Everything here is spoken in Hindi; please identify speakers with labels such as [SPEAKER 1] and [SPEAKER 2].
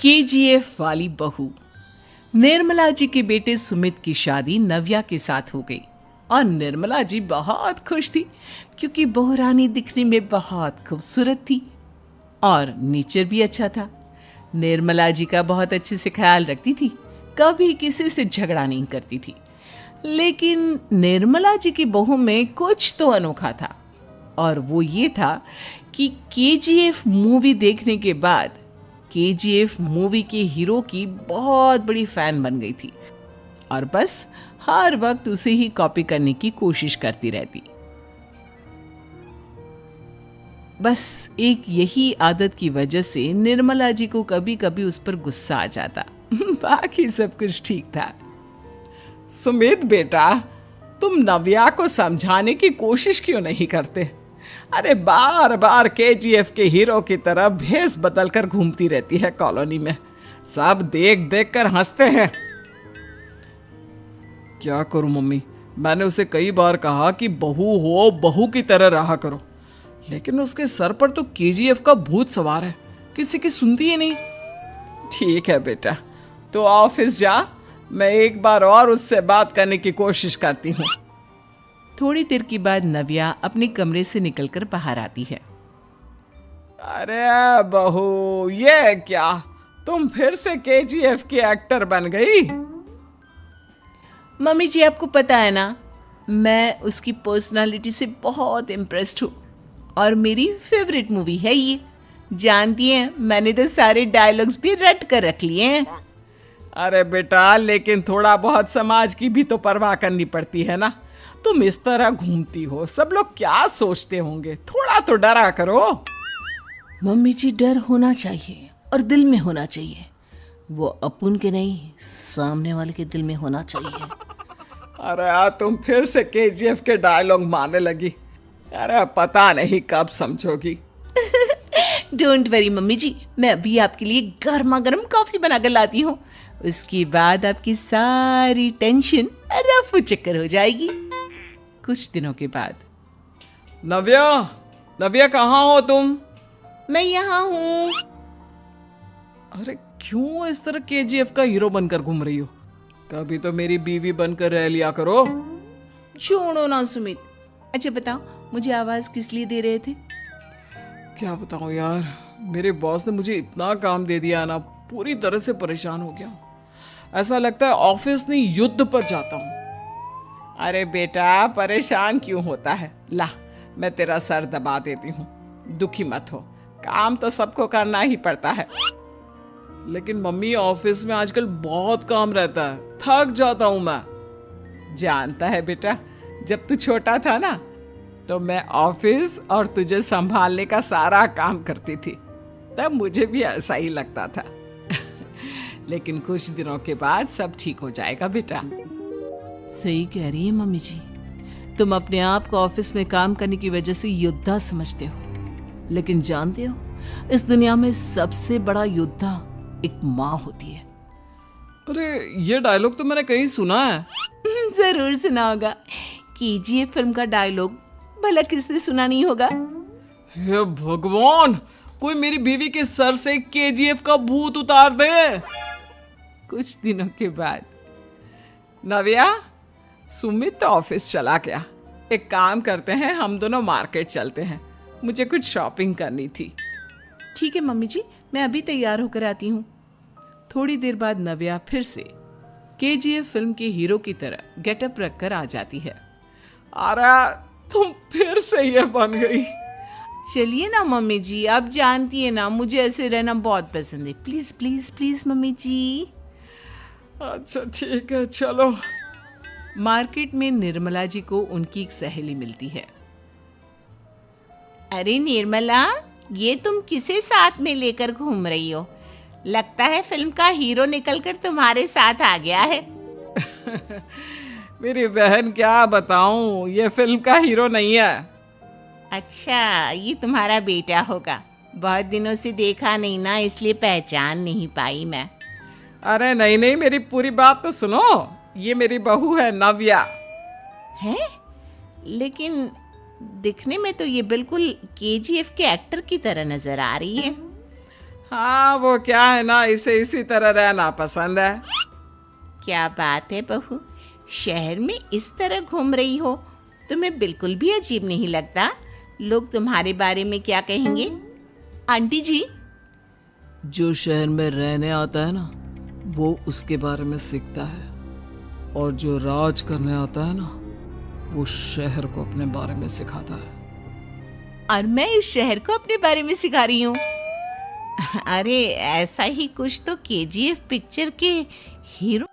[SPEAKER 1] केजीएफ वाली बहू। निर्मला जी के बेटे सुमित की शादी नव्या के साथ हो गई और निर्मला जी बहुत खुश थी क्योंकि बहू रानी दिखने में बहुत खूबसूरत थी और नेचर भी अच्छा था। निर्मला जी का बहुत अच्छे से ख्याल रखती थी, कभी किसी से झगड़ा नहीं करती थी। लेकिन निर्मला जी की बहू में कुछ तो अनोखा था और वो ये था कि केजीएफ मूवी देखने के बाद केजीएफ मूवी के हीरो की बहुत बड़ी फैन बन गई थी और बस हर वक्त उसे ही कॉपी करने की कोशिश करती रहती। बस एक यही आदत की वजह से निर्मला जी को कभी कभी उस पर गुस्सा आ जाता। बाकी सब कुछ ठीक था।
[SPEAKER 2] सुमित बेटा, तुम नव्या को समझाने की कोशिश क्यों नहीं करते? अरे बार बार केजीएफ के हीरो की तरह भेष बदल कर घूमती रहती है कॉलोनी में। सब देख देख कर हंसते हैं। क्या करूं मम्मी, मैंने उसे कई बार कहा कि बहू हो, बहू की तरह रहा करो, लेकिन उसके सर पर तो केजीएफ का भूत सवार है, किसी की सुनती ही नहीं। ठीक है बेटा, तो ऑफिस जा, मैं एक बार और उससे बात करने की कोशिश करती हूँ।
[SPEAKER 1] थोड़ी देर के बाद नव्या अपने कमरे से निकलकर बाहर आती है।
[SPEAKER 2] अरे बहू, ये क्या, तुम फिर से केजीएफ की एक्टर बन गई?
[SPEAKER 1] मम्मी जी, आपको पता है ना, मैं उसकी पर्सनालिटी से बहुत इम्प्रेस्ड हूँ और मेरी फेवरेट मूवी है ये। जानती हैं, मैंने तो सारे डायलॉग्स भी रट कर रख लिए हैं।
[SPEAKER 2] अरे बेटा, लेकिन थोड़ा बहुत समाज की भी तो परवाह करनी पड़ती है ना। तुम इस तरह घूमती हो, सब लोग क्या सोचते होंगे, थोड़ा तो डरा करो।
[SPEAKER 1] मम्मी जी, डर होना चाहिए और दिल में होना चाहिए। वो अपन के नहीं, सामने वाले के दिल में होना चाहिए।
[SPEAKER 2] अरे यार, तुम फिर से केजीएफ के डायलॉग मारने लगी। अरे पता नहीं कब समझोगी।
[SPEAKER 1] डोंट वरी मम्मी जी, मैं अभी आपके लिए गर्मा गर्म कॉफी बनाकर लाती हूँ। उसके बाद आपकी सारी टेंशन रफू चक्कर हो जाएगी। कुछ दिनों के बाद।
[SPEAKER 2] नव्या, नव्या कहाँ हो तुम?
[SPEAKER 1] मैं यहाँ हूँ।
[SPEAKER 2] अरे क्यों इस तरह केजीएफ का हीरो बनकर घूम रही हो? कभी तो मेरी बीवी बनकर रह लिया करो।
[SPEAKER 1] छोड़ो ना सुमित। अच्छा बताओ, मुझे आवाज किस लिए दे रहे थे?
[SPEAKER 2] क्या बताऊं यार, मेरे बॉस ने मुझे इतना काम दे दिया ना, पूरी तरह से परेशान हो गया हूं। ऐसा लगता है ऑफिस नहीं, युद्ध पर जाता हूं। अरे बेटा, परेशान क्यों होता है? ला, मैं तेरा सर दबा देती हूँ, दुखी मत हो। काम तो सबको करना ही पड़ता है। लेकिन मम्मी, ऑफिस में आजकल बहुत काम रहता है, थक जाता हूं मैं। जानता है बेटा, जब तू छोटा था ना, तो मैं ऑफिस और तुझे संभालने का सारा काम करती थी, तब मुझे भी ऐसा ही लगता था। लेकिन कुछ दिनों के बाद सब ठीक हो जाएगा बेटा।
[SPEAKER 1] सही कह रही है मम्मी जी। तुम अपने आप को ऑफिस में काम करने की वजह से योद्धा समझते हो, लेकिन जानते हो, इस दुनिया में सबसे बड़ा योद्धा एक माँ होती है।
[SPEAKER 2] अरे ये डायलॉग तो मैंने कहीं सुना है।
[SPEAKER 1] जरूर सुना होगा। केजीएफ फिल्म का डायलॉग भला किसने सुना नहीं होगा?
[SPEAKER 2] हे भगवान, कोई मेरी बीवी के सर से केजीएफ का भूत उतार दे।
[SPEAKER 1] कुछ दिनों के बाद।
[SPEAKER 2] नव्या, सुमित तो ऑफिस चला गया। एक काम करते हैं, हम दोनों मार्केट चलते हैं, मुझे कुछ शॉपिंग करनी थी।
[SPEAKER 1] ठीक है मम्मी जी, मैं अभी तैयार होकर आती हूँ। थोड़ी देर बाद नव्या फिर से केजीएफ फिल्म के हीरो की तरह गेटअप रखकर आ जाती है।
[SPEAKER 2] अरे तुम फिर से ये बन गई।
[SPEAKER 1] चलिए ना मम्मी जी, आप जानती है ना, मुझे ऐसे रहना बहुत पसंद है। प्लीज प्लीज प्लीज मम्मी जी।
[SPEAKER 2] अच्छा ठीक है, चलो।
[SPEAKER 1] मार्केट में निर्मला जी को उनकी एक सहेली मिलती है। अरे निर्मला, ये तुम किसे साथ में लेकर घूम रही हो? लगता है फिल्म का हीरो निकलकर तुम्हारे साथ आ गया है।
[SPEAKER 2] मेरी बहन, क्या बताऊं, ये फिल्म का हीरो नहीं है।
[SPEAKER 1] अच्छा, ये तुम्हारा बेटा होगा। बहुत दिनों से देखा नहीं ना, इसलिए पहचान नहीं पाई मैं।
[SPEAKER 2] अरे नहीं नहीं, मेरी पूरी बात तो सुनो। ये मेरी बहू है, नव्या।
[SPEAKER 1] है? लेकिन दिखने में तो ये बिल्कुल केजीएफ के एक्टर की तरह नजर आ रही है।
[SPEAKER 2] हाँ वो क्या है ना, इसे इसी तरह रहना पसंद है।
[SPEAKER 1] क्या बात है बहू, शहर में इस तरह घूम रही हो, तुम्हें बिल्कुल भी अजीब नहीं लगता? लोग तुम्हारे बारे में क्या कहेंगे? आंटी जी,
[SPEAKER 2] जो शहर में रहने आता है ना, वो उसके बारे में सीखता है, और जो राज करने आता है ना, वो शहर को अपने बारे में सिखाता है।
[SPEAKER 1] और मैं इस शहर को अपने बारे में सिखा रही हूँ। अरे ऐसा ही कुछ तो केजीएफ पिक्चर के हीरो